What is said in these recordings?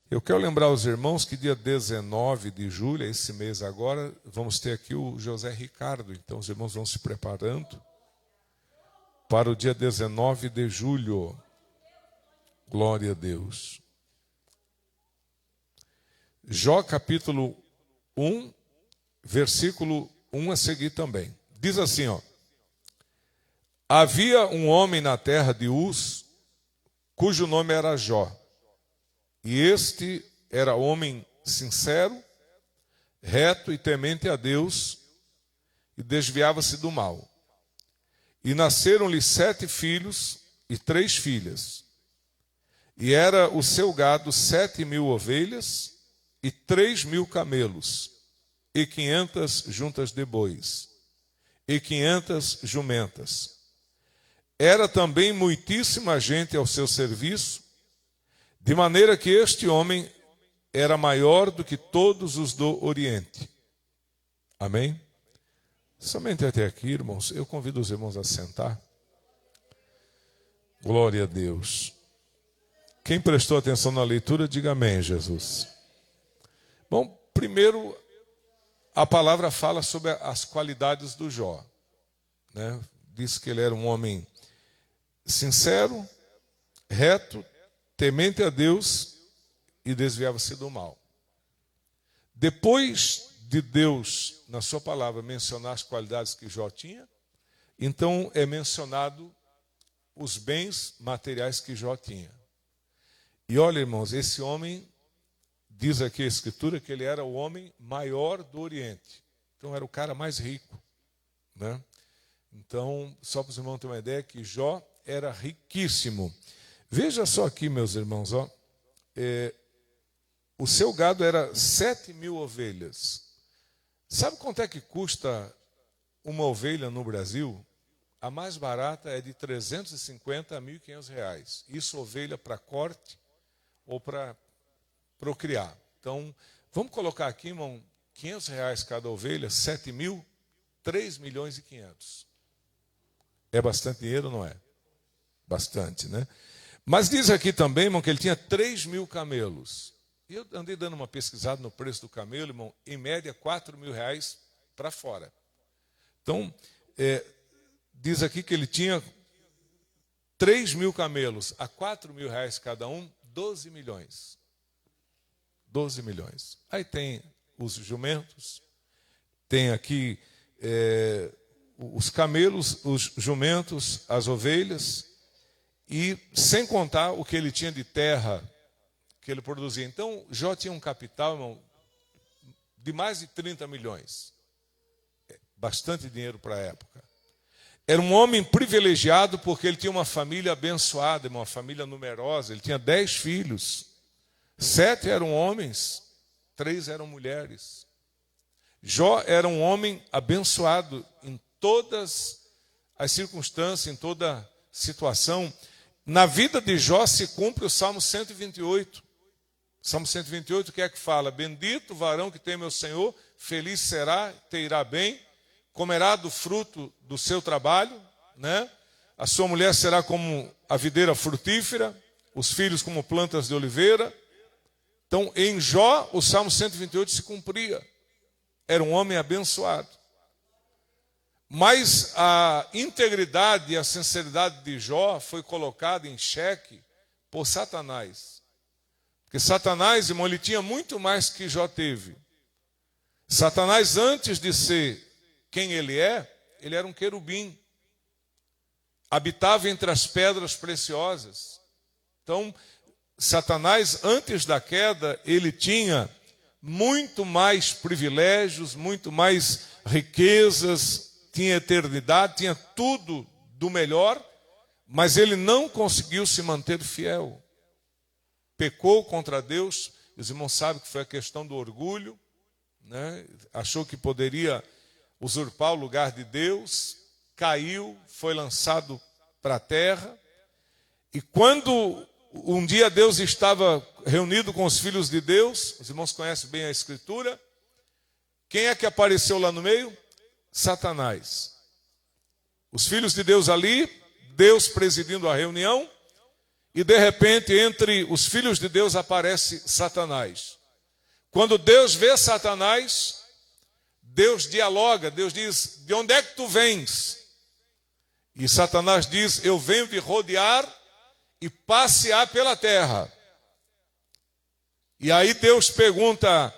Eu quero lembrar aos irmãos que dia 19 de julho, esse mês agora, vamos ter aqui o José Ricardo. Então os irmãos vão se preparando para o dia 19 de julho. Glória a Deus. Jó capítulo 1, versículo 1 a seguir também. Diz assim, ó. Havia um homem na terra de Uz, cujo nome era Jó. E este era homem sincero, reto e temente a Deus, e desviava-se do mal. E nasceram-lhe 7 filhos e 3 filhas. E era o seu gado 7.000 ovelhas e 3.000 camelos, e 500 juntas de bois, e 500 jumentas. Era também muitíssima gente ao seu serviço, de maneira que este homem era maior do que todos os do Oriente. Amém? Somente até aqui, irmãos, eu convido os irmãos a sentar. Glória a Deus. Quem prestou atenção na leitura, diga amém, Jesus. Bom, primeiro, a palavra fala sobre as qualidades do Jó, né? Diz que ele era um homem sincero, reto, temente a Deus e desviava-se do mal. Depois de Deus, na sua palavra, mencionar as qualidades que Jó tinha, então é mencionado os bens materiais que Jó tinha. E olha, irmãos, esse homem, diz aqui a Escritura, que ele era o homem maior do Oriente. Então era o cara mais rico, né? Então, só para os irmãos terem uma ideia, que Jó era riquíssimo. Veja só aqui, meus irmãos, ó. O seu gado era 7.000 ovelhas. Sabe quanto é que custa uma ovelha no Brasil? A mais barata é de 350 a 1.500 reais. Isso ovelha para corte ou para procriar. Então, vamos colocar aqui, irmão, 500 reais cada ovelha, 7.000, 3.500.000. É bastante dinheiro, não é? Bastante, né? Mas diz aqui também, irmão, que ele tinha 3.000 camelos. E eu andei dando uma pesquisada no preço do camelo, irmão, em média 4.000 reais para fora. Então, diz aqui que ele tinha 3.000 camelos, a 4.000 reais cada um, 12 milhões. 12 milhões. Aí tem os jumentos, tem aqui os camelos, os jumentos, as ovelhas, e sem contar o que ele tinha de terra que ele produzia. Então, Jó tinha um capital, irmão, de mais de 30 milhões. Bastante dinheiro para a época. Era um homem privilegiado porque ele tinha uma família abençoada, uma família numerosa. Ele tinha 10 filhos. 7 eram homens, 3 eram mulheres. Jó era um homem abençoado em todas as circunstâncias, em toda situação. Na vida de Jó se cumpre o Salmo 128. Salmo 128, o que é que fala? Bendito o varão que teme ao Senhor, feliz será, te irá bem, comerá do fruto do seu trabalho, né? A sua mulher será como a videira frutífera, os filhos como plantas de oliveira. Então, em Jó, o Salmo 128 se cumpria. Era um homem abençoado. Mas a integridade e a sinceridade de Jó foi colocada em xeque por Satanás. Porque Satanás, irmão, ele tinha muito mais que Jó teve. Satanás, antes de ser quem ele era um querubim. Habitava entre as pedras preciosas. Então, Satanás, antes da queda, ele tinha muito mais privilégios, muito mais riquezas, tinha eternidade, tinha tudo do melhor, mas ele não conseguiu se manter fiel. Pecou contra Deus, os irmãos sabem que foi a questão do orgulho, né? Achou que poderia usurpar o lugar de Deus, caiu, foi lançado para a terra, e quando um dia Deus estava reunido com os filhos de Deus, os irmãos conhecem bem a Escritura, quem é que apareceu lá no meio? Satanás. Os filhos de Deus ali, Deus presidindo a reunião, e de repente entre os filhos de Deus aparece Satanás. Quando Deus vê Satanás, Deus dialoga, Deus diz: de onde é que tu vens? E Satanás diz: eu venho de rodear e passear pela terra. E aí Deus pergunta: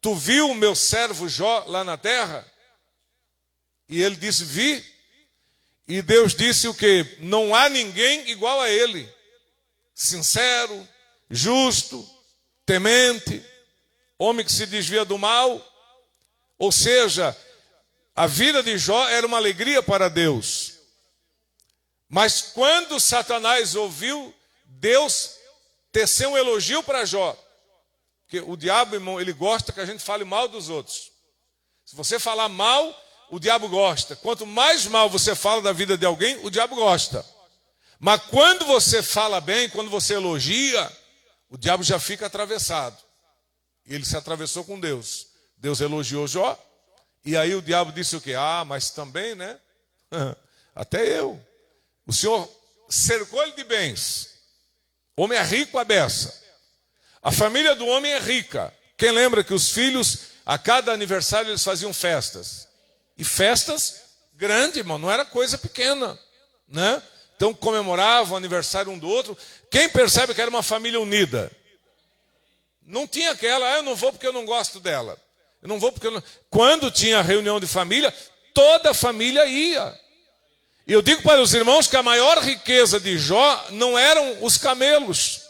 tu viu o meu servo Jó lá na terra? E ele disse: vi. E Deus disse o quê? Não há ninguém igual a ele. Sincero, justo, temente, homem que se desvia do mal. Ou seja, a vida de Jó era uma alegria para Deus. Mas quando Satanás ouviu, Deus teceu um elogio para Jó. Porque o diabo, irmão, ele gosta que a gente fale mal dos outros. Se você falar mal, o diabo gosta. Quanto mais mal você fala da vida de alguém, o diabo gosta. Mas quando você fala bem, quando você elogia, o diabo já fica atravessado. Ele se atravessou com Deus. Deus elogiou Jó. E aí o diabo disse o quê? Ah, mas também, né? Até eu. O Senhor cercou ele de bens. O homem é rico à beça. A família do homem é rica. Quem lembra que os filhos, a cada aniversário, eles faziam festas? E festas grandes, irmão, não era coisa pequena, né? Então comemoravam o aniversário um do outro. Quem percebe que era uma família unida? Não tinha aquela: eu não vou porque eu não gosto dela. Eu não vou porque eu não... Quando tinha reunião de família, toda a família ia. E eu digo para os irmãos que a maior riqueza de Jó não eram os camelos,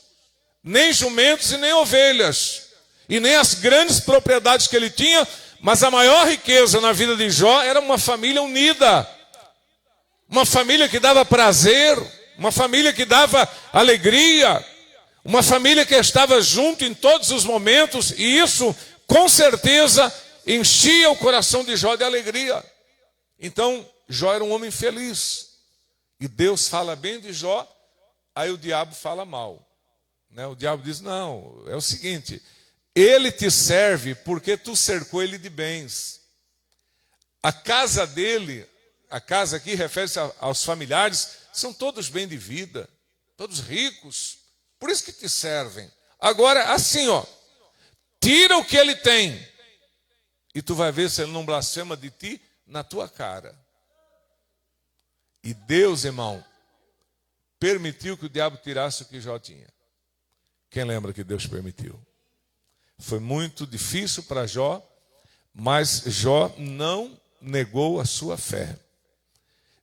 nem jumentos e nem ovelhas, e nem as grandes propriedades que ele tinha, mas a maior riqueza na vida de Jó era uma família unida, uma família que dava prazer, uma família que dava alegria, uma família que estava junto em todos os momentos, e isso com certeza enchia o coração de Jó de alegria. Então Jó era um homem feliz, e Deus fala bem de Jó, aí o diabo fala mal, né? O diabo diz: não, é o seguinte, ele te serve porque tu cercou ele de bens. A casa dele, a casa aqui refere-se aos familiares, são todos bem de vida, todos ricos, por isso que te servem. Agora, assim, ó, tira o que ele tem, e tu vai ver se ele não blasfema de ti na tua cara. E Deus, irmão, permitiu que o diabo tirasse o que Jó tinha. Quem lembra que Deus permitiu? Foi muito difícil para Jó, mas Jó não negou a sua fé.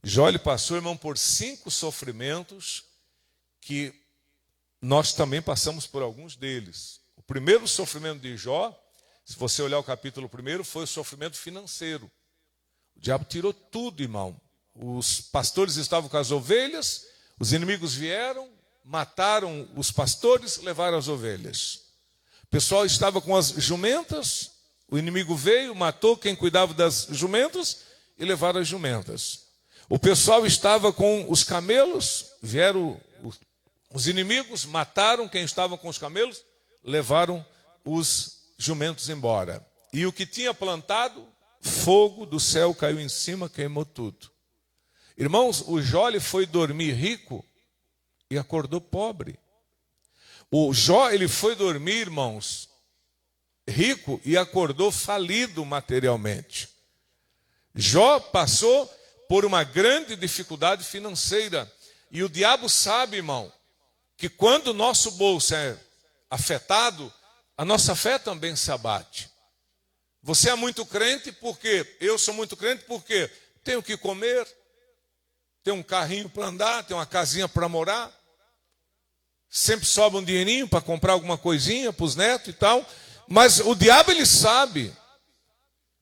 Jó, ele passou, irmão, por 5 sofrimentos que nós também passamos por alguns deles. O primeiro sofrimento de Jó, se você olhar o capítulo 1, foi o sofrimento financeiro. O diabo tirou tudo, irmão. Os pastores estavam com as ovelhas, os inimigos vieram, mataram os pastores, levaram as ovelhas. O pessoal estava com as jumentas, o inimigo veio, matou quem cuidava das jumentas e levaram as jumentas. O pessoal estava com os camelos, vieram os inimigos, mataram quem estava com os camelos, levaram os jumentos embora. E o que tinha plantado, fogo do céu caiu em cima, queimou tudo. Irmãos, o Jó ele foi dormir rico e acordou pobre. O Jó ele foi dormir, irmãos, rico e acordou falido materialmente. Jó passou por uma grande dificuldade financeira. E o diabo sabe, irmão, que quando o nosso bolso é afetado, a nossa fé também se abate. Você é muito crente porque eu sou muito crente porque tenho que comer, tenho um carrinho para andar, tenho uma casinha para morar, sempre sobra um dinheirinho para comprar alguma coisinha para os netos e tal. Mas o diabo ele sabe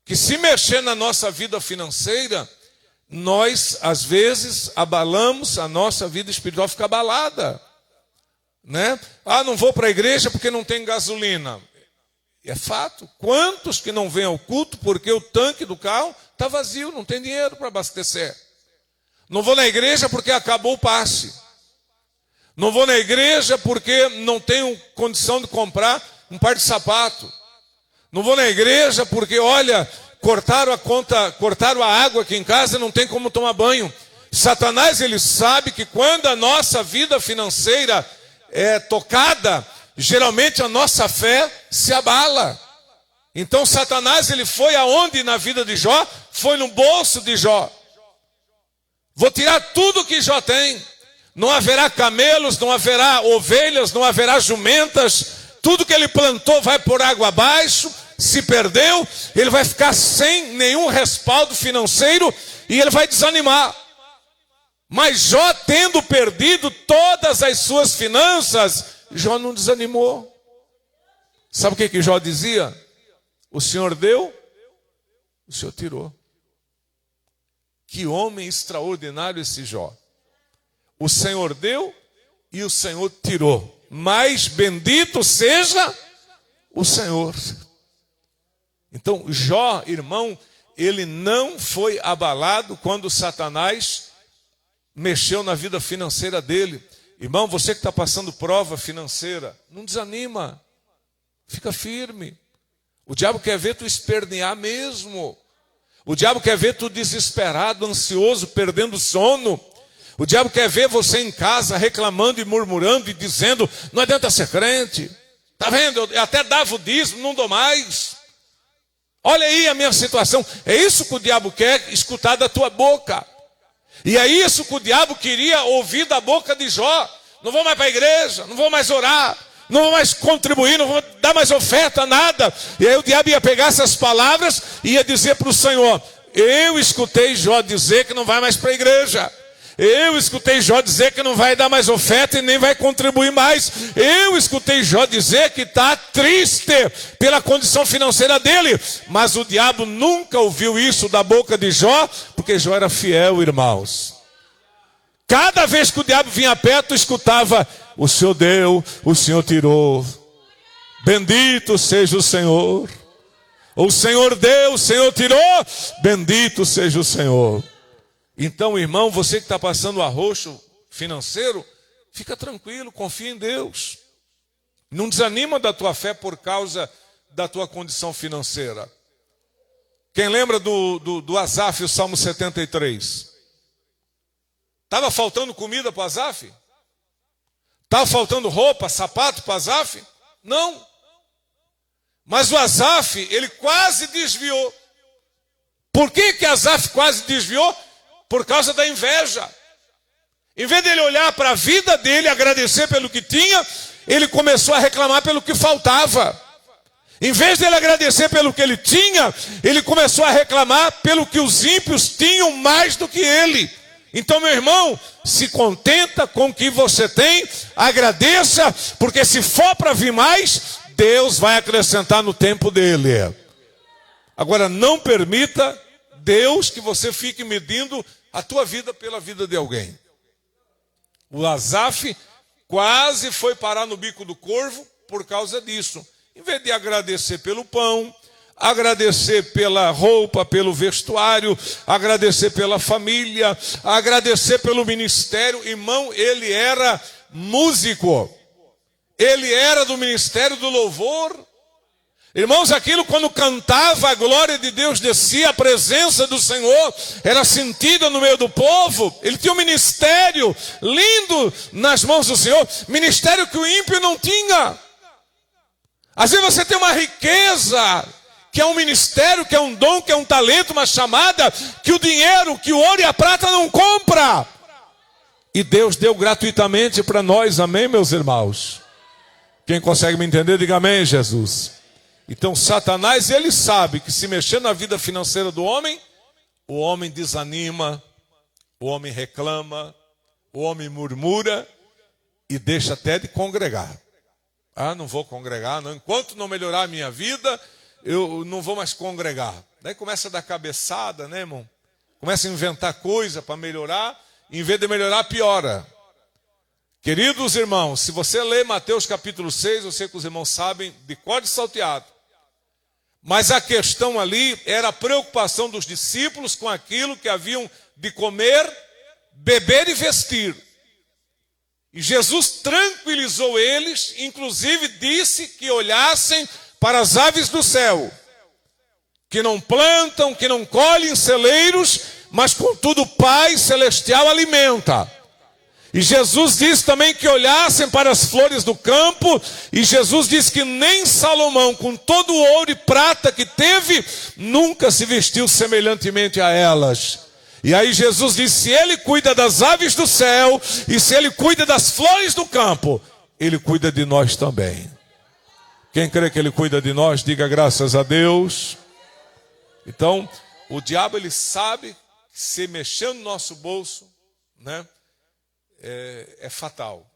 que se mexer na nossa vida financeira, nós às vezes abalamos a nossa vida espiritual, fica abalada, né? Ah, não vou para a igreja porque não tem gasolina. É fato. Quantos que não vêm ao culto porque o tanque do carro está vazio, não tem dinheiro para abastecer. Não vou na igreja porque acabou o passe. Não vou na igreja porque não tenho condição de comprar um par de sapato. Não vou na igreja porque, olha, cortaram a água aqui em casa, não tem como tomar banho. Satanás, ele sabe que quando a nossa vida financeira é tocada, geralmente a nossa fé se abala. Então Satanás, ele foi aonde na vida de Jó? Foi no bolso de Jó. Vou tirar tudo que Jó tem. Não haverá camelos, não haverá ovelhas, não haverá jumentas. Tudo que ele plantou vai por água abaixo. Se perdeu, ele vai ficar sem nenhum respaldo financeiro e ele vai desanimar. Mas Jó, tendo perdido todas as suas finanças, Jó não desanimou. Sabe o que Jó dizia? O Senhor deu, o Senhor tirou. Que homem extraordinário esse Jó. O Senhor deu e o Senhor tirou. Mas bendito seja o Senhor. Então Jó, irmão, ele não foi abalado quando Satanás mexeu na vida financeira dele. Irmão, você que está passando prova financeira, não desanima. Fica firme. O diabo quer ver tu espernear mesmo. O diabo quer ver tu desesperado, ansioso, perdendo sono. O diabo quer ver você em casa reclamando e murmurando e dizendo, não adianta ser crente. Está vendo? Eu até dava o dízimo, não dou mais. Olha aí a minha situação. É isso que o diabo quer escutar da tua boca. E é isso que o diabo queria ouvir da boca de Jó. Não vou mais para a igreja, não vou mais orar. Não vou mais contribuir, não vou dar mais oferta, nada. E aí o diabo ia pegar essas palavras e ia dizer para o Senhor, eu escutei Jó dizer que não vai mais para a igreja. Eu escutei Jó dizer que não vai dar mais oferta e nem vai contribuir mais. Eu escutei Jó dizer que está triste pela condição financeira dele. Mas o diabo nunca ouviu isso da boca de Jó, porque Jó era fiel, irmãos. Cada vez que o diabo vinha perto, escutava, o Senhor deu, o Senhor tirou. Bendito seja o Senhor. O Senhor deu, o Senhor tirou. Bendito seja o Senhor. Então, irmão, você que está passando arroxo financeiro, fica tranquilo, confia em Deus. Não desanima da tua fé por causa da tua condição financeira. Quem lembra do Asaf, o Salmo 73? Estava faltando comida para Asaf? Estava faltando roupa, sapato para Asaf? Não. Mas o Asaf, ele quase desviou. Por que Asaf quase desviou? Por causa da inveja. Em vez dele olhar para a vida dele, agradecer pelo que tinha, ele começou a reclamar pelo que faltava. Em vez dele agradecer pelo que ele tinha, ele começou a reclamar pelo que os ímpios tinham mais do que ele. Então, meu irmão, se contenta com o que você tem, agradeça, porque se for para vir mais, Deus vai acrescentar no tempo dele. Agora, não permita Deus que você fique medindo a tua vida pela vida de alguém. O Asaf quase foi parar no bico do corvo por causa disso. Em vez de agradecer pelo pão, agradecer pela roupa, pelo vestuário, agradecer pela família, agradecer pelo ministério. Irmão, ele era músico. Ele era do ministério do louvor. Irmãos, aquilo quando cantava, a glória de Deus descia, a presença do Senhor era sentida no meio do povo. Ele tinha um ministério lindo nas mãos do Senhor, ministério que o ímpio não tinha. Às vezes você tem uma riqueza, que é um ministério, que é um dom, que é um talento, uma chamada, que o dinheiro, que o ouro e a prata não compra. E Deus deu gratuitamente para nós, amém, meus irmãos? Quem consegue me entender, diga amém, Jesus. Então Satanás, ele sabe que se mexer na vida financeira do homem, o homem desanima, o homem reclama, o homem murmura e deixa até de congregar. Ah, não vou congregar, não. Enquanto não melhorar a minha vida, eu não vou mais congregar. Daí começa a dar cabeçada, né, irmão? Começa a inventar coisa para melhorar, em vez de melhorar, piora. Queridos irmãos, se você ler Mateus capítulo 6, eu sei que os irmãos sabem, de cor de salteado. Mas a questão ali era a preocupação dos discípulos com aquilo que haviam de comer, beber e vestir. E Jesus tranquilizou eles, inclusive disse que olhassem para as aves do céu, que não plantam, que não colhem celeiros, mas contudo o Pai Celestial alimenta. E Jesus disse também que olhassem para as flores do campo, e Jesus disse que nem Salomão, com todo o ouro e prata que teve, nunca se vestiu semelhantemente a elas. E aí Jesus disse, se Ele cuida das aves do céu, e se Ele cuida das flores do campo, Ele cuida de nós também. Quem crê que Ele cuida de nós, diga graças a Deus. Então, o diabo, ele sabe que se mexer no nosso bolso, né, é fatal.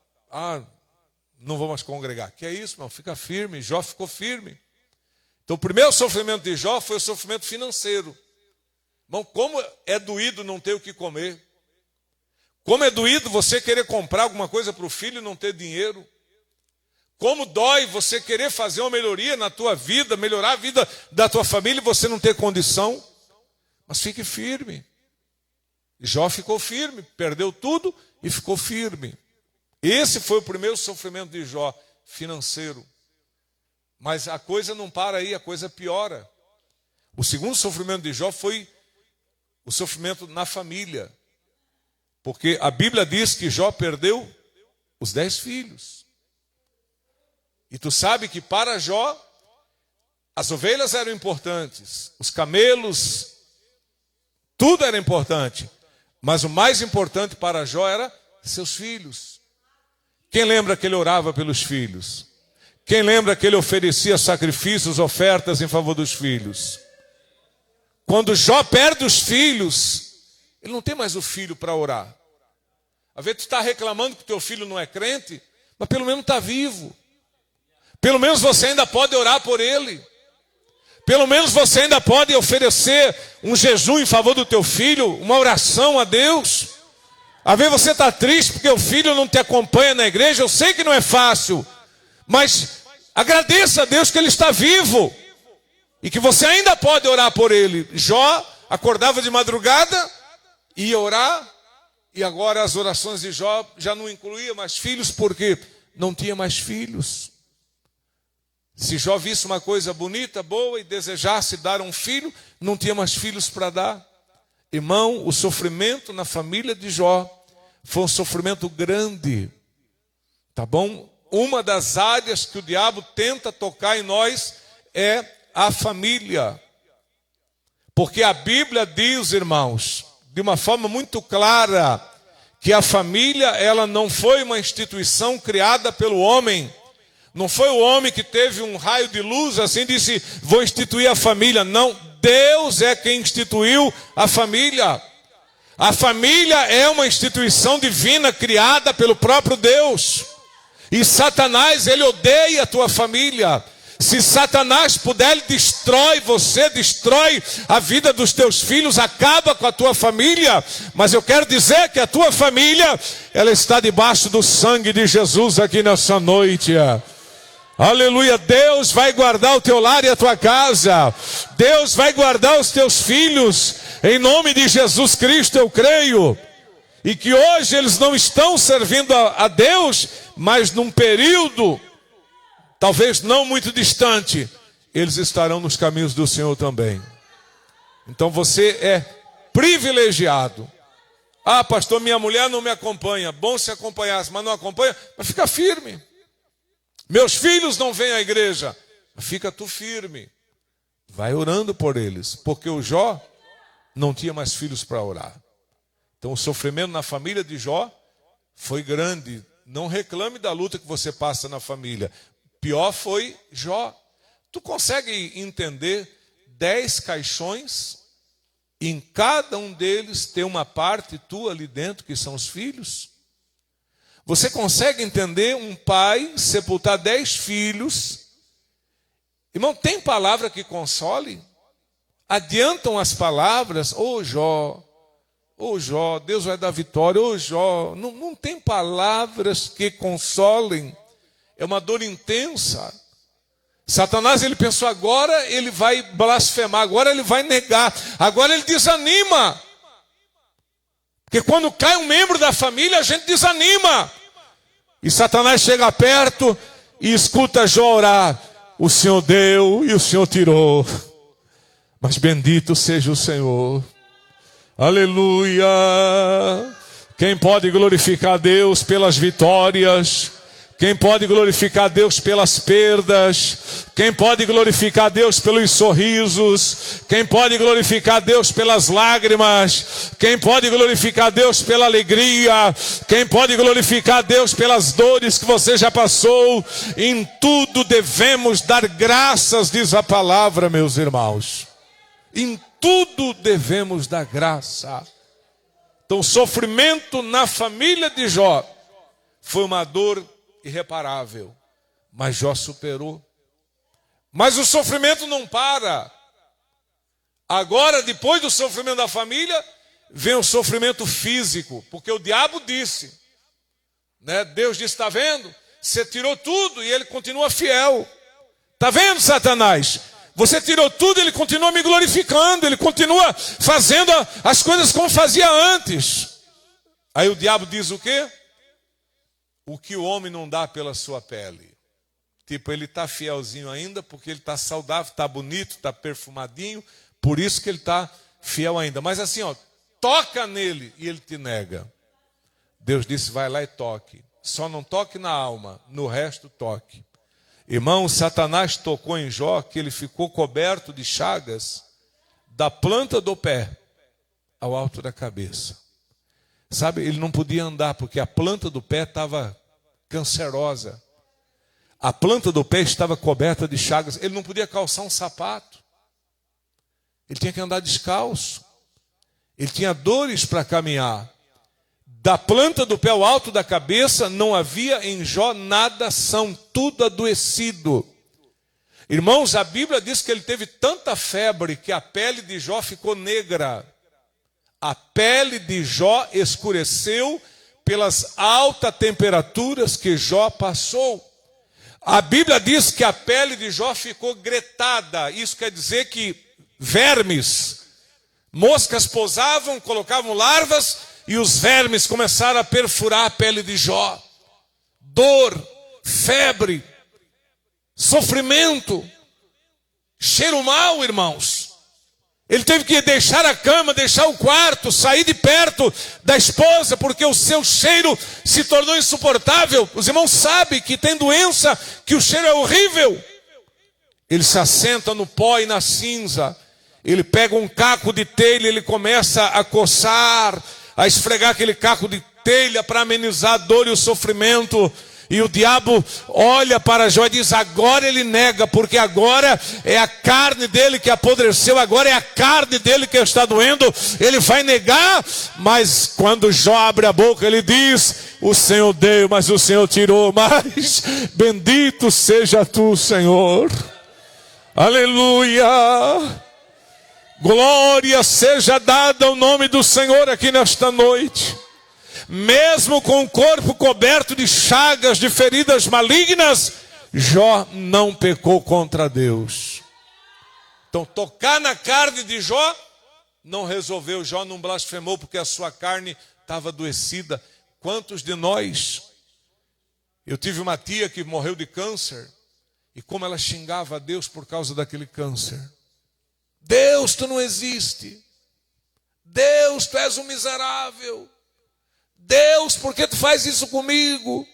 Não vou mais congregar. Que é isso, irmão? Fica firme. Jó ficou firme. Então, o primeiro sofrimento de Jó foi o sofrimento financeiro. Irmão, como é doído não ter o que comer. Como é doído você querer comprar alguma coisa para o filho e não ter dinheiro. Como dói você querer fazer uma melhoria na tua vida, melhorar a vida da tua família e você não ter condição. Mas fique firme. Jó ficou firme, perdeu tudo e ficou firme. Esse foi o primeiro sofrimento de Jó, financeiro. Mas a coisa não para aí, a coisa piora. O segundo sofrimento de Jó foi o sofrimento na família. Porque a Bíblia diz que Jó perdeu os 10 filhos. E tu sabe que para Jó, as ovelhas eram importantes, os camelos, tudo era importante. Mas o mais importante para Jó era seus filhos. Quem lembra que ele orava pelos filhos? Quem lembra que ele oferecia sacrifícios, ofertas em favor dos filhos? Quando Jó perde os filhos, ele não tem mais o filho para orar. Às vezes tu está reclamando que teu filho não é crente, mas pelo menos está vivo. Pelo menos você ainda pode orar por ele. Pelo menos você ainda pode oferecer um jejum em favor do teu filho, uma oração a Deus. Às vezes você está triste porque o filho não te acompanha na igreja. Eu sei que não é fácil, mas agradeça a Deus que ele está vivo e que você ainda pode orar por ele. Jó acordava de madrugada, ia orar, e agora as orações de Jó já não incluíam mais filhos, porque não tinha mais filhos. Se Jó visse uma coisa bonita, boa, e desejasse dar um filho, não tinha mais filhos para dar. Irmão, o sofrimento na família de Jó foi um sofrimento grande. Tá bom? Uma das áreas que o diabo tenta tocar em nós é a família. Porque a Bíblia diz, irmãos, de uma forma muito clara, que a família, ela não foi uma instituição criada pelo homem. Não foi o homem que teve um raio de luz assim e disse, vou instituir a família. Não, Deus é quem instituiu a família. A família é uma instituição divina criada pelo próprio Deus. E Satanás, ele odeia a tua família. Se Satanás puder, ele destrói você, destrói a vida dos teus filhos, acaba com a tua família. Mas eu quero dizer que a tua família, ela está debaixo do sangue de Jesus aqui nessa noite. Aleluia, Deus vai guardar o teu lar e a tua casa. Deus vai guardar os teus filhos. Em nome de Jesus Cristo eu creio. E que hoje eles não estão servindo a Deus, mas num período, talvez não muito distante, eles estarão nos caminhos do Senhor também. Então você é privilegiado. Pastor, minha mulher não me acompanha. Bom se acompanhasse, mas não acompanha. Mas fica firme. Meus filhos não vêm à igreja. Fica tu firme. Vai orando por eles. Porque o Jó não tinha mais filhos para orar. Então o sofrimento na família de Jó foi grande. Não reclame da luta que você passa na família. Pior foi Jó. Tu consegue entender 10 caixões? E em cada um deles tem uma parte tua ali dentro, que são os filhos? Você consegue entender um pai sepultar 10 filhos? Irmão, tem palavra que console? Adiantam as palavras? Ô Jó, Deus vai dar vitória. Ô Jó, não tem palavras que consolem. É uma dor intensa. Satanás, ele pensou, agora ele vai blasfemar, agora ele vai negar, agora ele desanima. Porque quando cai um membro da família, a gente desanima. E Satanás chega perto e escuta Jó orar. O Senhor deu e o Senhor tirou. Mas bendito seja o Senhor. Aleluia. Quem pode glorificar a Deus pelas vitórias? Quem pode glorificar a Deus pelas perdas? Quem pode glorificar a Deus pelos sorrisos? Quem pode glorificar a Deus pelas lágrimas? Quem pode glorificar a Deus pela alegria? Quem pode glorificar a Deus pelas dores que você já passou? Em tudo devemos dar graças, diz a palavra, meus irmãos. Em tudo devemos dar graça. Então, o sofrimento na família de Jó foi uma dor irreparável, mas Jó superou. Mas o sofrimento não para. Agora, depois do sofrimento da família, vem o sofrimento físico, porque o diabo disse, né? Deus disse, está vendo? Você tirou tudo e ele continua fiel. Está vendo, Satanás? Você tirou tudo, ele continua me glorificando, ele continua fazendo as coisas como fazia antes. Aí o diabo diz o quê? O que o homem não dá pela sua pele. Tipo, ele está fielzinho ainda, porque ele está saudável, está bonito, está perfumadinho, por isso que ele está fiel ainda. Mas assim, ó, toca nele e ele te nega. Deus disse, vai lá e toque. Só não toque na alma, no resto toque. Irmão, Satanás tocou em Jó, que ele ficou coberto de chagas, da planta do pé ao alto da cabeça. Sabe, ele não podia andar, porque a planta do pé estava cancerosa. A planta do pé estava coberta de chagas. Ele não podia calçar um sapato. Ele tinha que andar descalço. Ele tinha dores para caminhar. Da planta do pé ao alto da cabeça não havia em Jó nada são, tudo adoecido. Irmãos, a Bíblia diz que ele teve tanta febre que a pele de Jó ficou negra. A pele de Jó escureceu pelas altas temperaturas que Jó passou. A Bíblia diz que a pele de Jó ficou gretada. Isso quer dizer que vermes, moscas pousavam, colocavam larvas e os vermes começaram a perfurar a pele de Jó. Dor, febre, sofrimento, cheiro mau, irmãos. Ele teve que deixar a cama, deixar o quarto, sair de perto da esposa, porque o seu cheiro se tornou insuportável. Os irmãos sabem que tem doença, que o cheiro é horrível. Ele se assenta no pó e na cinza. Ele pega um caco de telha, ele começa a coçar, a esfregar aquele caco de telha para amenizar a dor e o sofrimento. E o diabo olha para Jó e diz, agora ele nega, porque agora é a carne dele que apodreceu, agora é a carne dele que está doendo, ele vai negar. Mas quando Jó abre a boca, ele diz, o Senhor deu, mas o Senhor tirou, mas bendito seja tu, Senhor. Aleluia. Glória seja dada ao nome do Senhor aqui nesta noite. Mesmo com o corpo coberto de chagas, de feridas malignas, Jó não pecou contra Deus. Então, tocar na carne de Jó não resolveu. Jó não blasfemou porque a sua carne estava adoecida. Quantos de nós? Eu tive uma tia que morreu de câncer, e como ela xingava a Deus por causa daquele câncer. Deus, tu não existe. Deus, tu és um miserável. Deus, por que tu faz isso comigo?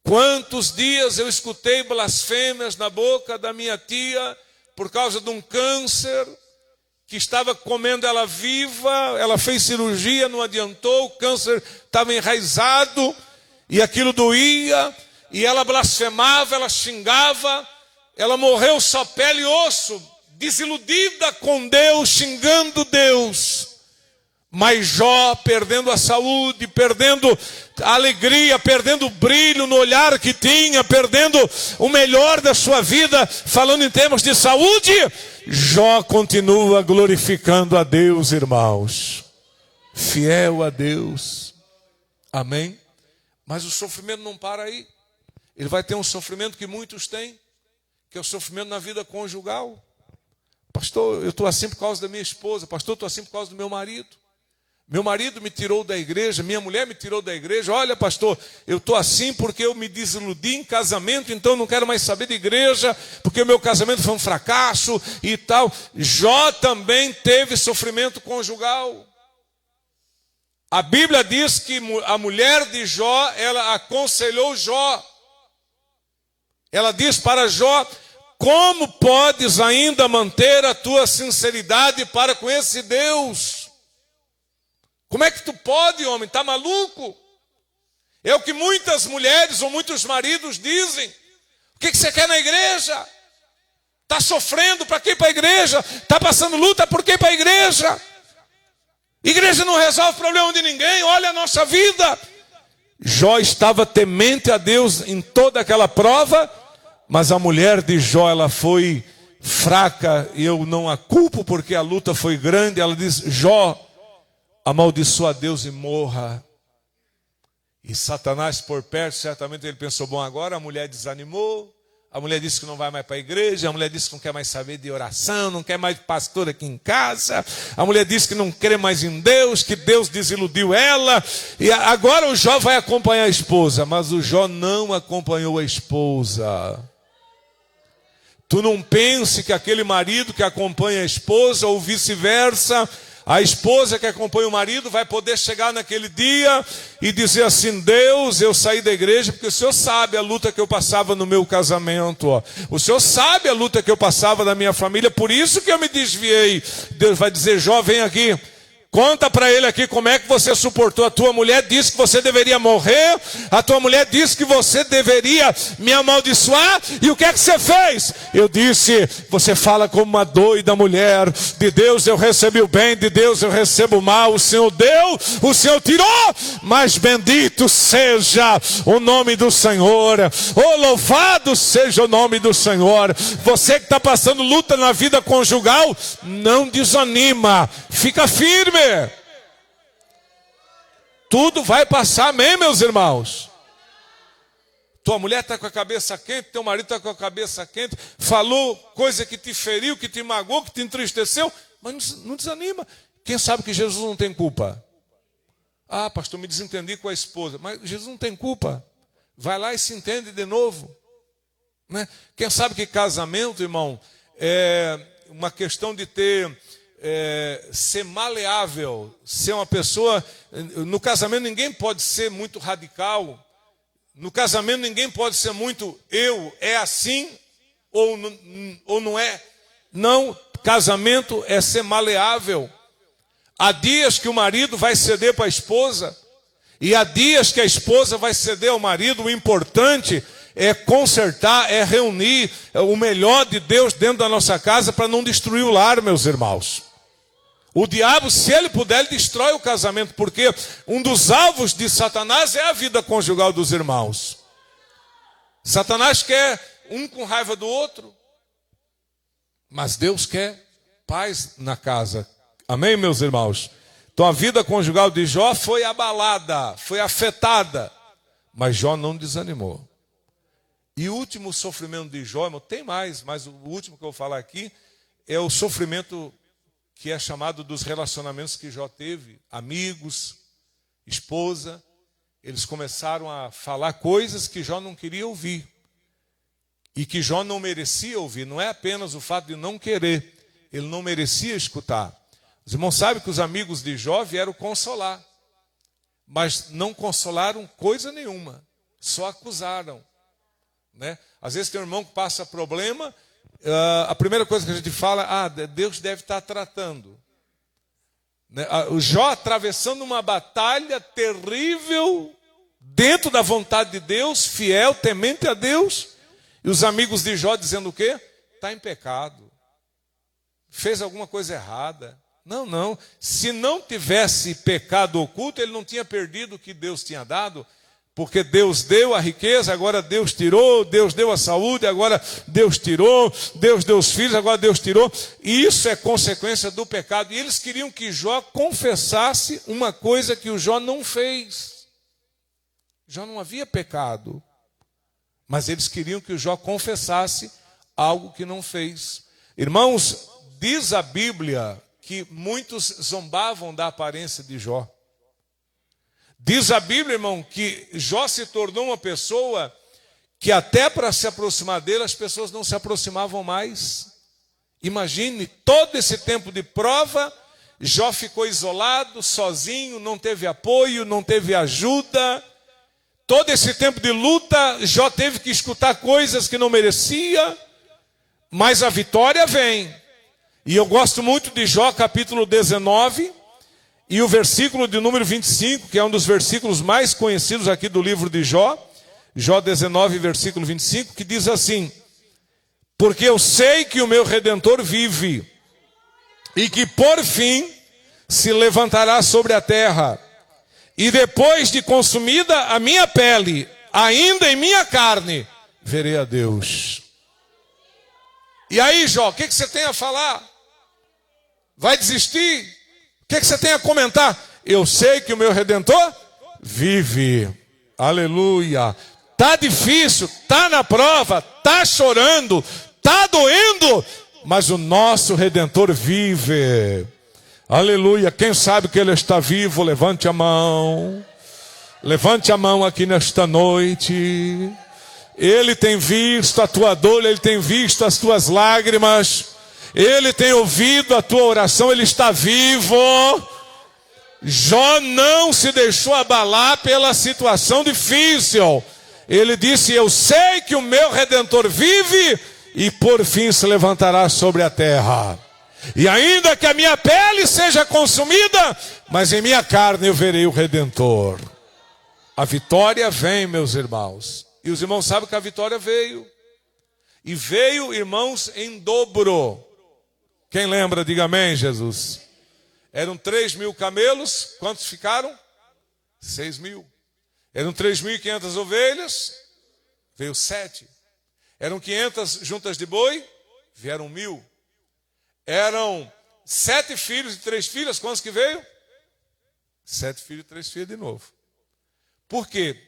Quantos dias eu escutei blasfêmias na boca da minha tia por causa de um câncer que estava comendo ela viva. Ela fez cirurgia, não adiantou, o câncer estava enraizado e aquilo doía, e ela blasfemava, ela xingava. Ela morreu só pele e osso, desiludida com Deus, xingando Deus. Mas Jó, perdendo a saúde, perdendo a alegria, perdendo o brilho no olhar que tinha, perdendo o melhor da sua vida, falando em termos de saúde, Jó continua glorificando a Deus, irmãos. Fiel a Deus. Amém? Mas o sofrimento não para aí. Ele vai ter um sofrimento que muitos têm, que é o sofrimento na vida conjugal. Pastor, eu estou assim por causa da minha esposa. Pastor, eu estou assim por causa do meu marido. Meu marido me tirou da igreja, minha mulher me tirou da igreja. Olha, pastor, eu estou assim porque eu me desiludi em casamento, então eu não quero mais saber de igreja, porque o meu casamento foi um fracasso e tal. Jó também teve sofrimento conjugal. A Bíblia diz que a mulher de Jó, ela aconselhou Jó. Ela diz para Jó: como podes ainda manter a tua sinceridade para com esse Deus? Como é que tu pode, homem? Está maluco? É o que muitas mulheres ou muitos maridos dizem. O que você quer na igreja? Está sofrendo, para que ir para a igreja? Está passando luta, por que ir para a igreja? Igreja não resolve o problema de ninguém, olha a nossa vida. Jó estava temente a Deus em toda aquela prova, mas a mulher de Jó, ela foi fraca, e eu não a culpo porque a luta foi grande. Ela diz: Jó, amaldiçoa a Deus e morra. E Satanás por perto, certamente ele pensou: bom, agora a mulher desanimou, a mulher disse que não vai mais para a igreja, a mulher disse que não quer mais saber de oração, não quer mais pastor aqui em casa, a mulher disse que não crê mais em Deus, que Deus desiludiu ela, e agora o Jó vai acompanhar a esposa. Mas o Jó não acompanhou a esposa. Tu não pense que aquele marido que acompanha a esposa ou vice-versa, a esposa que acompanha o marido vai poder chegar naquele dia e dizer assim: Deus, eu saí da igreja porque o Senhor sabe a luta que eu passava no meu casamento, ó. O Senhor sabe a luta que eu passava na minha família, por isso que eu me desviei. Deus vai dizer: Jó, vem aqui. Conta para ele aqui como é que você suportou. A tua mulher disse que você deveria morrer. A tua mulher disse que você deveria me amaldiçoar. E o que é que você fez? Eu disse: você fala como uma doida mulher. De Deus eu recebi o bem, de Deus eu recebo o mal. O Senhor deu, o Senhor tirou. Mas bendito seja o nome do Senhor. Oh, louvado seja o nome do Senhor. Você que está passando luta na vida conjugal, não desanima. Fica firme. Tudo vai passar, amém, meus irmãos? Tua mulher está com a cabeça quente, teu marido está com a cabeça quente, falou coisa que te feriu, que te magoou, que te entristeceu, mas não desanima. Quem sabe que Jesus não tem culpa? Ah, pastor, me desentendi com a esposa, mas Jesus não tem culpa. Vai lá e se entende de novo, né? Quem sabe que casamento, irmão, é uma questão de ter... ser maleável, ser uma pessoa. No casamento ninguém pode ser muito radical. No casamento ninguém pode ser muito é assim ou não é. Não, casamento é ser maleável. Há dias que o marido vai ceder para a esposa e há dias que a esposa vai ceder ao marido. O importante é consertar, é reunir o melhor de Deus dentro da nossa casa para não destruir o lar, meus irmãos. O diabo, se ele puder, ele destrói o casamento, porque um dos alvos de Satanás é a vida conjugal dos irmãos. Satanás quer um com raiva do outro, mas Deus quer paz na casa. Amém, meus irmãos? Então a vida conjugal de Jó foi abalada, foi afetada, mas Jó não desanimou. E o último sofrimento de Jó, irmão, tem mais, mas o último que eu vou falar aqui é o sofrimento que é chamado dos relacionamentos que Jó teve, amigos, esposa. Eles começaram a falar coisas que Jó não queria ouvir e que Jó não merecia ouvir. Não é apenas o fato de não querer, ele não merecia escutar. Os irmãos sabem que os amigos de Jó vieram consolar, mas não consolaram coisa nenhuma, só acusaram, né? Às vezes tem um irmão que passa problema, a primeira coisa que a gente fala: Deus deve estar tratando, né? O Jó atravessando uma batalha terrível dentro da vontade de Deus, fiel, temente a Deus, e os amigos de Jó dizendo o quê? Está em pecado, fez alguma coisa errada. Não, se não tivesse pecado oculto, ele não tinha perdido o que Deus tinha dado. Porque Deus deu a riqueza, agora Deus tirou. Deus deu a saúde, agora Deus tirou. Deus deu os filhos, agora Deus tirou. E isso é consequência do pecado. E eles queriam que Jó confessasse uma coisa que o Jó não fez. Jó não havia pecado, mas eles queriam que o Jó confessasse algo que não fez. Irmãos, diz a Bíblia que muitos zombavam da aparência de Jó. Diz a Bíblia, irmão, que Jó se tornou uma pessoa que até para se aproximar dele, as pessoas não se aproximavam mais. Imagine, todo esse tempo de prova, Jó ficou isolado, sozinho, não teve apoio, não teve ajuda. Todo esse tempo de luta, Jó teve que escutar coisas que não merecia, mas a vitória vem. E eu gosto muito de Jó, capítulo 19, e o versículo de número 25, que é um dos versículos mais conhecidos aqui do livro de Jó. Jó 19, versículo 25, que diz assim: porque eu sei que o meu Redentor vive, e que por fim se levantará sobre a terra, e depois de consumida a minha pele, ainda em minha carne, verei a Deus. E aí, Jó, o que você tem a falar? Vai desistir? O que você tem a comentar? Eu sei que o meu Redentor vive. Aleluia. Tá difícil, tá na prova, tá chorando, tá doendo, mas o nosso Redentor vive. Aleluia. Quem sabe que Ele está vivo, levante a mão. Levante a mão aqui nesta noite. Ele tem visto a tua dor, Ele tem visto as tuas lágrimas, Ele tem ouvido a tua oração, Ele está vivo. Jó não se deixou abalar pela situação difícil. Ele disse: eu sei que o meu Redentor vive, e por fim se levantará sobre a terra. E ainda que a minha pele seja consumida, mas em minha carne eu verei o Redentor. A vitória vem, meus irmãos. E os irmãos sabem que a vitória veio. E veio, irmãos, em dobro. Quem lembra, diga amém, Jesus. Eram 3.000 camelos, quantos ficaram? 6.000. Eram 3.500 ovelhas, veio 7. Eram 500 juntas de boi, vieram 1.000. Eram 7 filhos e 3 filhas, quantos que veio? 7 filhos e 3 filhas de novo. Por quê?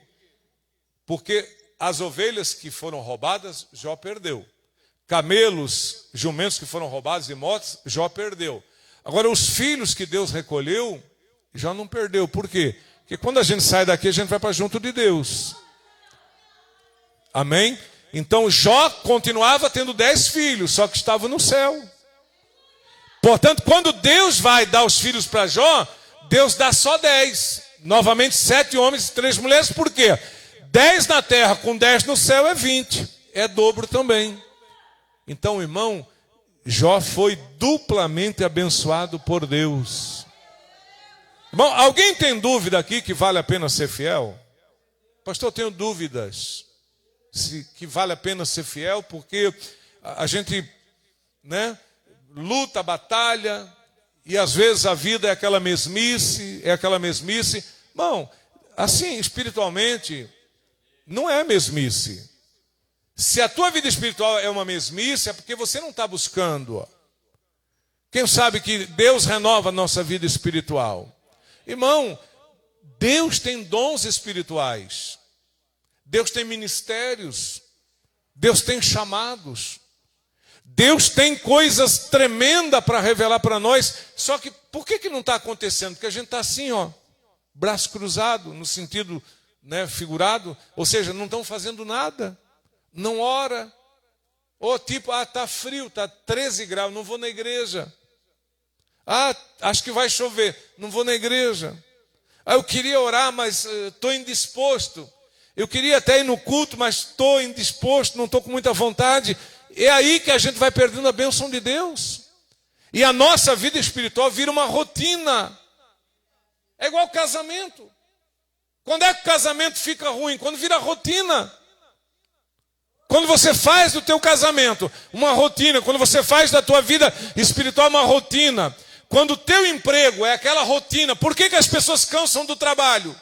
Porque as ovelhas que foram roubadas, Jó perdeu. Camelos, jumentos que foram roubados e motos, Jó perdeu. Agora, os filhos que Deus recolheu, Jó não perdeu. Por quê? Porque quando a gente sai daqui, a gente vai para junto de Deus. Amém? Então, Jó continuava tendo 10 filhos, só que estava no céu. Portanto, quando Deus vai dar os filhos para Jó, Deus dá só 10. Novamente, 7 homens e 3 mulheres. Por quê? 10 na terra com 10 no céu é 20. É dobro também. Então, irmão, Jó foi duplamente abençoado por Deus. Irmão, alguém tem dúvida aqui que vale a pena ser fiel? Pastor, eu tenho dúvidas que vale a pena ser fiel, porque a gente, luta, batalha, e às vezes a vida é aquela mesmice. Bom, assim, espiritualmente, não é mesmice. Se a tua vida espiritual é uma mesmice, é porque você não está buscando. Quem sabe que Deus renova a nossa vida espiritual? Irmão, Deus tem dons espirituais. Deus tem ministérios. Deus tem chamados. Deus tem coisas tremendas para revelar para nós. Só que por que não está acontecendo? Porque a gente está assim, braço cruzado, no sentido figurado. Ou seja, não estão fazendo nada. Não ora. Ou tipo, está frio, está 13 graus, não vou na igreja. Acho que vai chover, não vou na igreja. Eu queria orar, mas estou indisposto. Eu queria até ir no culto, mas estou indisposto, não estou com muita vontade. É aí que a gente vai perdendo a bênção de Deus. E a nossa vida espiritual vira uma rotina. É igual casamento. Quando é que o casamento fica ruim? Quando vira rotina. Quando você faz do teu casamento uma rotina, quando você faz da tua vida espiritual uma rotina, quando o teu emprego é aquela rotina, por que as pessoas cansam do trabalho?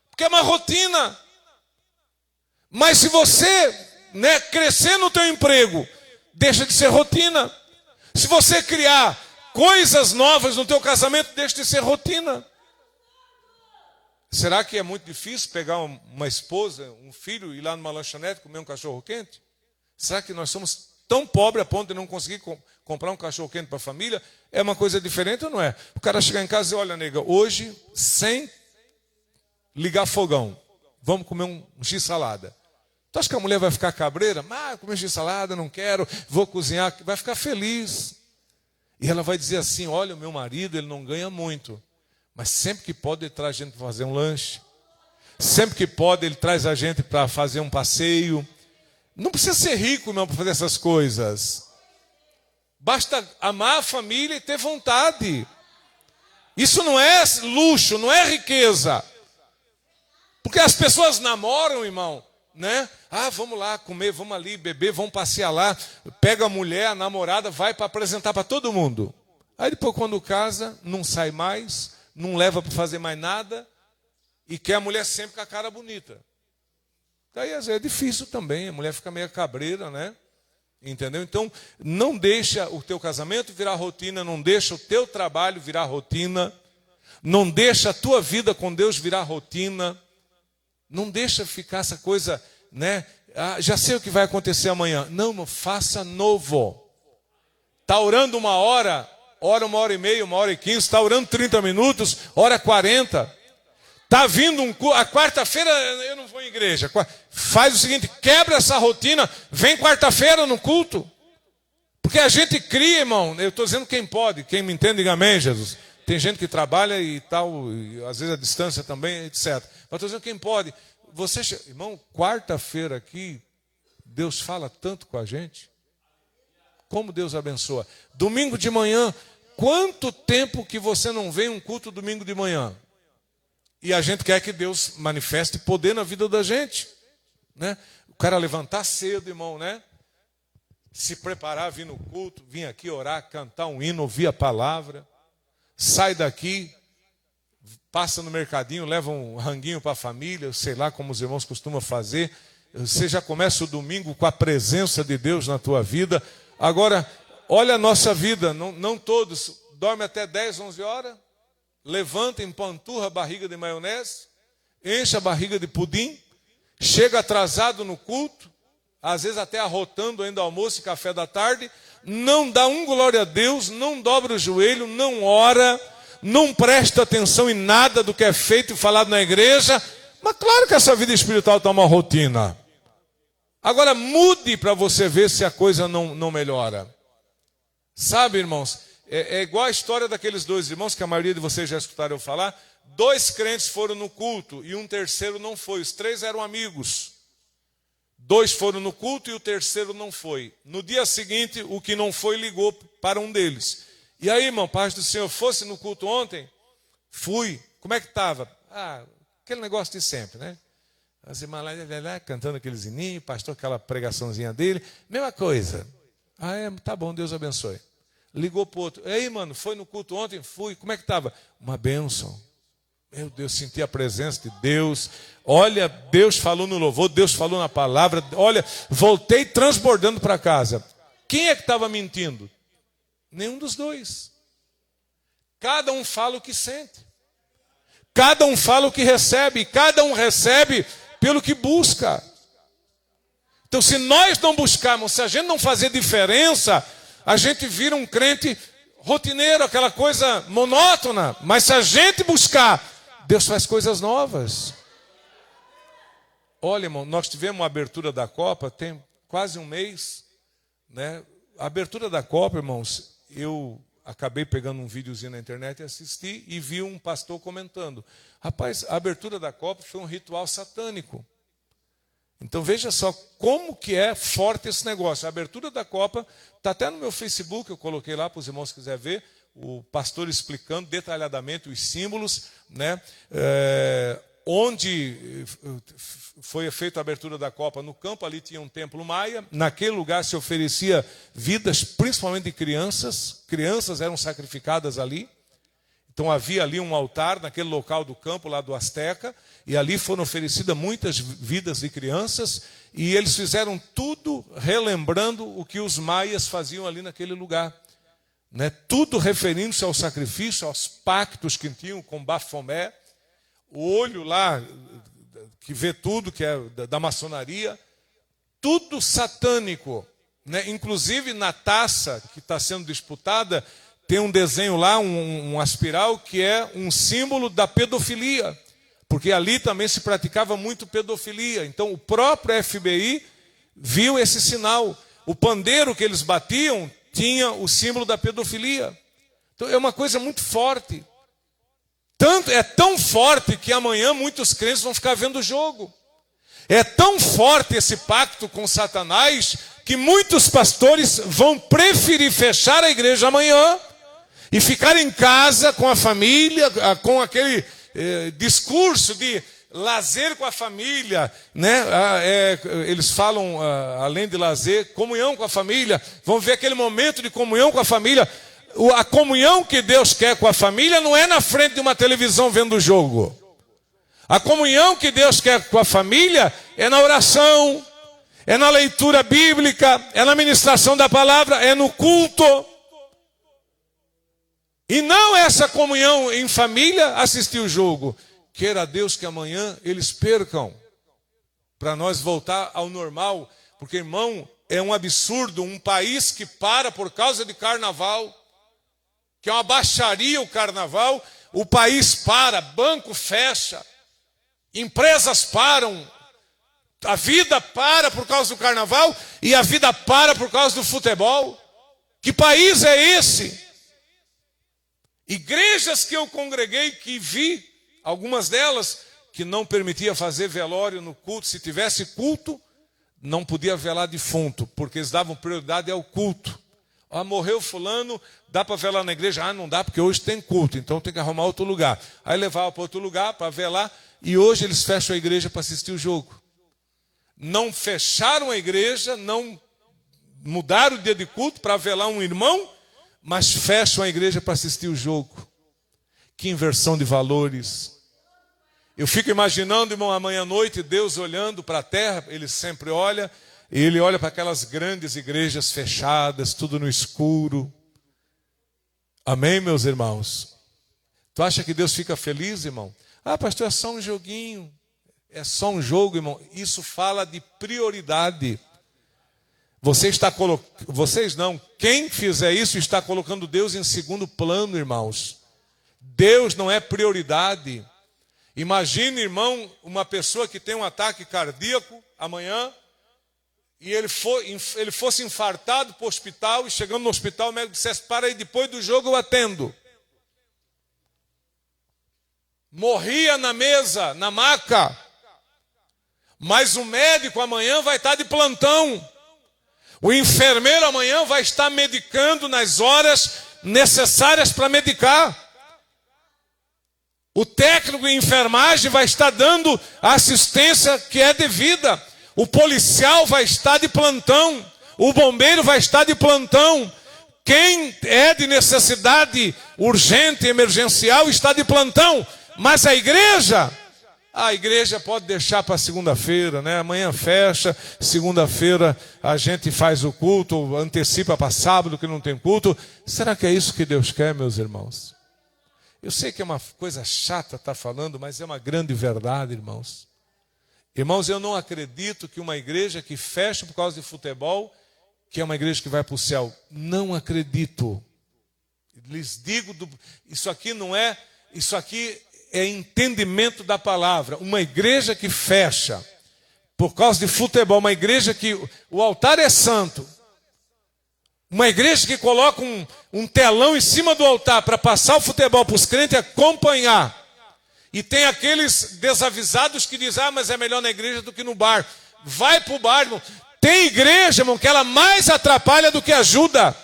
Porque é uma rotina. Mas se você crescer no teu emprego, deixa de ser rotina. Se você criar coisas novas no teu casamento, deixa de ser rotina. Será que é muito difícil pegar uma esposa, um filho, ir lá numa lanchonete comer um cachorro quente? Será que nós somos tão pobre a ponto de não conseguir comprar um cachorro-quente para a família, é uma coisa diferente ou não é? O cara chegar em casa e dizer, olha, nega, hoje, sem ligar fogão, vamos comer um x-salada. Tu acha que a mulher vai ficar cabreira? Comer x-salada, não quero, vou cozinhar. Vai ficar feliz. E ela vai dizer assim, olha, o meu marido, ele não ganha muito, mas sempre que pode, ele traz a gente para fazer um lanche. Sempre que pode, ele traz a gente para fazer um passeio. Não precisa ser rico, irmão, para fazer essas coisas. Basta amar a família e ter vontade. Isso não é luxo, não é riqueza. Porque as pessoas namoram, irmão, né? Vamos lá comer, vamos ali beber, vamos passear lá. Pega a mulher, a namorada, vai para apresentar para todo mundo. Aí depois, quando casa, não sai mais, não leva para fazer mais nada e quer a mulher sempre com a cara bonita. Daí às vezes é difícil também, a mulher fica meio cabreira, né? Entendeu? Então, não deixa o teu casamento virar rotina, não deixa o teu trabalho virar rotina, não deixa a tua vida com Deus virar rotina, não deixa ficar essa coisa, né? Já sei o que vai acontecer amanhã. Não, faça novo. Está orando uma hora, ora 1h30, 1h15, está orando 30 minutos, ora 40. Está vindo um culto, a quarta-feira eu não vou em igreja. Faz o seguinte, quebra essa rotina, vem quarta-feira no culto. Porque a gente cria, irmão, eu estou dizendo quem pode, quem me entende, diga amém, Jesus. Tem gente que trabalha e tal, e às vezes a distância também, etc. Mas estou dizendo quem pode. Irmão, quarta-feira aqui, Deus fala tanto com a gente. Como Deus abençoa. Domingo de manhã, quanto tempo que você não vem um culto domingo de manhã? E a gente quer que Deus manifeste poder na vida da gente, né? O cara levantar cedo, irmão, né? Se preparar, vir no culto, vir aqui orar, cantar um hino, ouvir a palavra. Sai daqui, passa no mercadinho, leva um ranguinho para a família, sei lá como os irmãos costumam fazer. Você já começa o domingo com a presença de Deus na tua vida. Agora, olha a nossa vida, não todos dormem até 10, 11 horas. Levanta, empanturra a barriga de maionese, enche a barriga de pudim, chega atrasado no culto, às vezes até arrotando ainda almoço e café da tarde, não dá um glória a Deus, não dobra o joelho, não ora, não presta atenção em nada do que é feito e falado na igreja. Mas claro que essa vida espiritual está uma rotina. Agora mude para você ver se a coisa não melhora. Sabe, irmãos? É igual a história daqueles dois irmãos, que a maioria de vocês já escutaram eu falar. 2 crentes foram no culto e um terceiro não foi. Os 3 eram amigos. 2 foram no culto e o terceiro não foi. No dia seguinte, o que não foi ligou para um deles. E aí, irmão, paz do Senhor, fosse no culto ontem? Fui. Como é que estava? Aquele negócio de sempre, né? As irmãs lá, cantando aqueles hininhos, pastor, aquela pregaçãozinha dele. Mesma coisa. Tá bom, Deus abençoe. Ligou para o outro. Ei, mano, foi no culto ontem? Fui. Como é que estava? Uma bênção. Meu Deus, senti a presença de Deus. Olha, Deus falou no louvor, Deus falou na palavra. Olha, voltei transbordando para casa. Quem é que estava mentindo? Nenhum dos dois. Cada um fala o que sente. Cada um fala o que recebe. Cada um recebe pelo que busca. Então, se nós não buscarmos, se a gente não fazer diferença, a gente vira um crente rotineiro, aquela coisa monótona. Mas se a gente buscar, Deus faz coisas novas. Olha, irmão, nós tivemos uma abertura da Copa, tem quase um mês, né? A abertura da Copa, irmãos, eu acabei pegando um videozinho na internet e assisti e vi um pastor comentando. Rapaz, a abertura da Copa foi um ritual satânico. Então veja só como que é forte esse negócio. A abertura da Copa está até no meu Facebook, eu coloquei lá para os irmãos que quiserem ver, o pastor explicando detalhadamente os símbolos, né? Onde foi feita a abertura da Copa no campo, ali tinha um templo maia, naquele lugar se oferecia vidas, principalmente de crianças eram sacrificadas ali. Então havia ali um altar naquele local do campo, lá do Azteca, e ali foram oferecidas muitas vidas de crianças, e eles fizeram tudo relembrando o que os maias faziam ali naquele lugar. Né? Tudo referindo-se ao sacrifício, aos pactos que tinham com Bafomé, o olho lá, que vê tudo, que é da maçonaria, tudo satânico. né? Inclusive na taça que está sendo disputada, tem um desenho lá, uma espiral, que é um símbolo da pedofilia. Porque ali também se praticava muito pedofilia. Então o próprio FBI viu esse sinal. O pandeiro que eles batiam tinha o símbolo da pedofilia. Então é uma coisa muito forte. É tão forte que amanhã muitos crentes vão ficar vendo o jogo. É tão forte esse pacto com Satanás que muitos pastores vão preferir fechar a igreja amanhã e ficar em casa com a família, com aquele discurso de lazer com a família, né? Eles falam, além de lazer, comunhão com a família. Vão ver aquele momento de comunhão com a família. A comunhão que Deus quer com a família não é na frente de uma televisão vendo o jogo. A comunhão que Deus quer com a família é na oração, é na leitura bíblica, é na ministração da palavra, é no culto. E não essa comunhão em família assistir o jogo. Queira Deus que amanhã eles percam, para nós voltar ao normal. Porque, irmão, é um absurdo um país que para por causa de carnaval, que é uma baixaria o carnaval, o país para, banco fecha, empresas param, a vida para por causa do carnaval e a vida para por causa do futebol. Que país é esse? Igrejas que eu congreguei, que vi, algumas delas, que não permitia fazer velório no culto. Se tivesse culto, não podia velar defunto, porque eles davam prioridade ao culto. Morreu fulano, dá para velar na igreja? Não dá, porque hoje tem culto, então tem que arrumar outro lugar. Aí levava para outro lugar para velar, e hoje eles fecham a igreja para assistir o jogo. Não fecharam a igreja, não mudaram o dia de culto para velar um irmão, mas fecham a igreja para assistir o jogo. Que inversão de valores. Eu fico imaginando, irmão, amanhã à noite, Deus olhando para a terra, Ele sempre olha, e Ele olha para aquelas grandes igrejas fechadas, tudo no escuro. Amém, meus irmãos? Tu acha que Deus fica feliz, irmão? Pastor, é só um joguinho. É só um jogo, irmão. Isso fala de prioridade. Vocês não. Quem fizer isso está colocando Deus em segundo plano, irmãos. Deus não é prioridade. Imagine, irmão, uma pessoa que tem um ataque cardíaco amanhã e ele fosse infartado para o hospital e chegando no hospital o médico dissesse: para aí, depois do jogo eu atendo. Morria na mesa, na maca. Mas o médico amanhã vai estar de plantão. O enfermeiro amanhã vai estar medicando nas horas necessárias para medicar. O técnico em enfermagem vai estar dando a assistência que é devida. O policial vai estar de plantão. O bombeiro vai estar de plantão. Quem é de necessidade urgente, emergencial, está de plantão. Mas a igreja pode deixar para segunda-feira, né? Amanhã fecha, segunda-feira a gente faz o culto, antecipa para sábado que não tem culto. Será que é isso que Deus quer, meus irmãos? Eu sei que é uma coisa chata estar falando, mas é uma grande verdade, irmãos. Irmãos, eu não acredito que uma igreja que fecha por causa de futebol, que é uma igreja que vai para o céu. Não acredito. Lhes digo, isso aqui é entendimento da palavra. Uma igreja que fecha por causa de futebol, uma igreja que o altar é santo, uma igreja que coloca um telão em cima do altar para passar o futebol para os crentes acompanhar, e tem aqueles desavisados que dizem: mas é melhor na igreja do que no bar. Vai para o bar, irmão. Tem igreja, irmão, que ela mais atrapalha do que ajuda.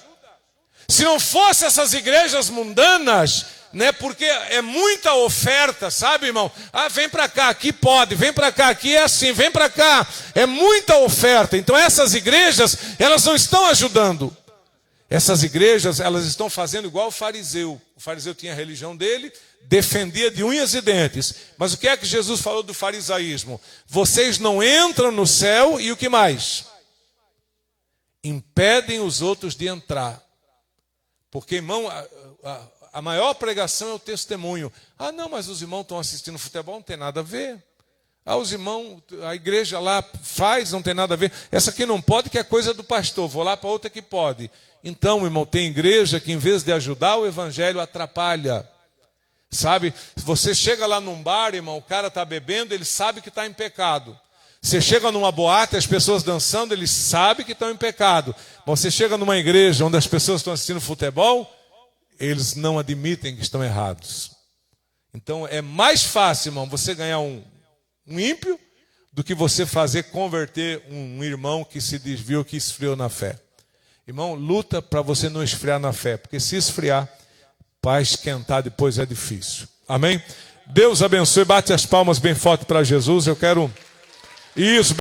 Se não fosse essas igrejas mundanas, né, porque é muita oferta, sabe, irmão? Vem para cá, aqui pode, vem para cá, aqui é assim, vem para cá. É muita oferta. Então essas igrejas, elas não estão ajudando. Essas igrejas, elas estão fazendo igual o fariseu. O fariseu tinha a religião dele, defendia de unhas e dentes. Mas o que é que Jesus falou do farisaísmo? Vocês não entram no céu e o que mais? Impedem os outros de entrar. Porque, irmão, a maior pregação é o testemunho. Não, mas os irmãos estão assistindo futebol, não tem nada a ver. Ah, os irmãos, a igreja lá faz, não tem nada a ver. Essa aqui não pode, que é coisa do pastor. Vou lá para outra que pode. Então, irmão, tem igreja que em vez de ajudar, o evangelho atrapalha. Sabe? Você chega lá num bar, irmão, o cara está bebendo, ele sabe que está em pecado. Você chega numa boate, as pessoas dançando, ele sabe que estão em pecado. Você chega numa igreja onde as pessoas estão assistindo futebol, eles não admitem que estão errados. Então, é mais fácil, irmão, você ganhar um ímpio do que você fazer converter um irmão que se desviou, que esfriou na fé. Irmão, luta para você não esfriar na fé, porque se esfriar, para esquentar depois é difícil. Amém? Deus abençoe, bate as palmas bem forte para Jesus. Eu quero isso.